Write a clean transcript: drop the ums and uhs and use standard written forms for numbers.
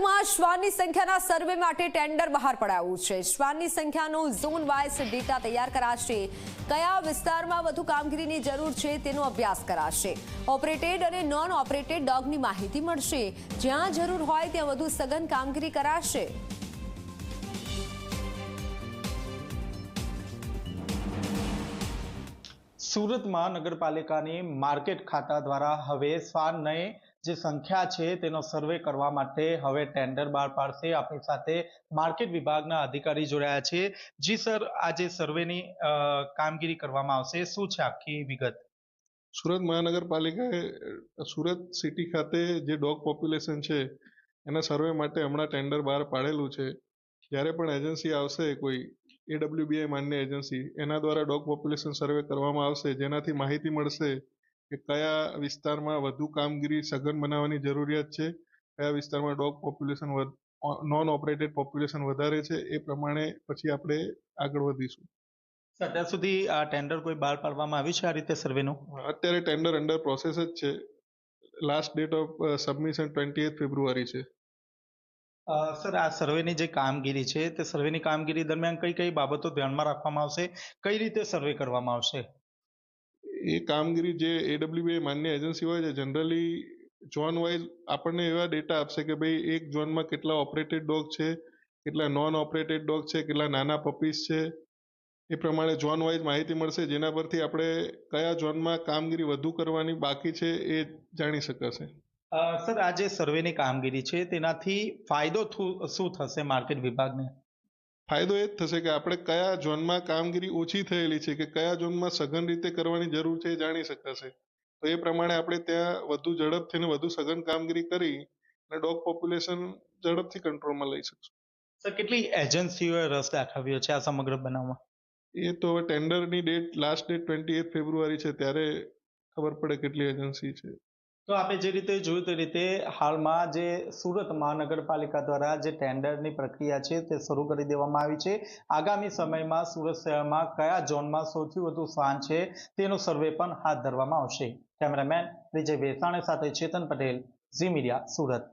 સુરતમાં શ્વાનની સંખ્યાના સર્વે માટે ટેન્ડર બહાર પડાયું છે। શ્વાનની સંખ્યાનો ઝોન વાઇઝ ડેટા તૈયાર કરાશે। કયા વિસ્તારમાં વધુ કામગીરીની જરૂર છે તેનો અભ્યાસ કરાશે। ઓપરેટેડ અને નોન ઓપરેટેડ ડોગની માહિતી મળશે। જ્યાં જરૂર હોય ત્યાં વધુ સઘન કામગીરી કરાશે। સુરત મહાનગરપાલિકાની માર્કેટ ખાતા દ્વારા હવે શ્વાનની જે સંખ્યા છે તેનો સર્વે કરવા માટે હવે ટેન્ડર બહાર પાડશે। આપણી સાથે માર્કેટ વિભાગના અધિકારી જોડાયા છે। જી સર, આ જે સર્વેની કામગીરી કરવામાં આવશે, શું છે આખી વિગત? સુરત મહાનગરપાલિકાએ સુરત સિટી ખાતે જે ડોગ પોપ્યુલેશન છે એના સર્વે માટે હમણાં ટેન્ડર બહાર પાડેલું છે। જ્યારે પણ એજન્સી આવશે, કોઈ AWBI માન્ય એજન્સી, એના દ્વારા ડોગ પોપ્યુલેશન સર્વે કરવામાં આવશે, જેનાથી માહિતી મળશે કે કયા વિસ્તારમાં વધુ કામગીરી સઘન બનાવવાની જરૂરિયાત છે, કયા વિસ્તારમાં dog population non operated population વધારે છે। એ પ્રમાણે પછી આપણે આગળ વધીશું। અત્યાર સુધી આ ટેન્ડર કોઈ બહાર પાડવામાં આવ્યું છે આ રીતે સર્વેનું? અત્યારે ટેન્ડર અંડર પ્રોસેસ જ છે। લાસ્ટ ડેટ ઓફ સબમિશન 28 ફેબ્રુઆરી છે। સર, આ સર્વેની જે કામગીરી છે તે સર્વેની કામગીરી દરમિયાન કઈ કઈ બાબતો ધ્યાનમાં રાખવામાં આવશે? કઈ રીતે સર્વે કરવામાં આવશે? એ કામગીરી જે AWBI માન્ય એજન્સી હોય છે, જનરલી ઝોન વાઇઝ આપણને એવા ડેટા આપશે કે ભાઈ એક ઝોનમાં કેટલા ઓપરેટેડ ડોગ છે, કેટલા નોન ઓપરેટેડ ડોગ છે, કેટલા નાના પપીસ છે। એ પ્રમાણે ઝોન વાઇઝ માહિતી મળશે, જેના પરથી આપણે કયા ઝોનમાં કામગીરી વધુ કરવાની બાકી છે એ જાણી શકાશે। સર, આ જે સર્વેની કામગીરી છે તેનાથી ફાયદો શું થશે માર્કેટ વિભાગને? ફાયદો એ જ થશે કે આપણે કયા ઝોનમાં કામગીરી ઓછી થયેલી છે કે કયા ઝોનમાં સઘન રીતે કરવાની જરૂર છે એ જાણી શકાશે। તો એ પ્રમાણે આપણે ત્યાં વધુ ઝડપથી અને વધુ સઘન કામગીરી કરી અને ડોગ પોપ્યુલેશન ઝડપથી કંટ્રોલમાં લઈ શકશું। સર, કેટલી એજન્સીઓએ રસ દાખવ્યો છે આ સમગ્ર બનાવમાં? એ તો હવે ટેન્ડરની ડેટ લાસ્ટ ડેટ 28 ફેબ્રુઆરી છે, ત્યારે ખબર પડે કેટલી એજન્સી છે। તો આપણે જે રીતે જોયું તે રીતે હાલમાં જે સુરત મહાનગરપાલિકા દ્વારા જે ટેન્ડરની પ્રક્રિયા છે તે શરૂ કરી દેવામાં આવી છે। આગામી સમયમાં સુરત શહેરમાં કયા ઝોનમાં સૌથી વધુ શ્વાન છે તેનો સર્વે પણ હાથ ધરવામાં આવશે। કેમેરામેન વિજય વેસાણી સાથે ચેતન પટેલ, ઝી મીડિયા, સુરત।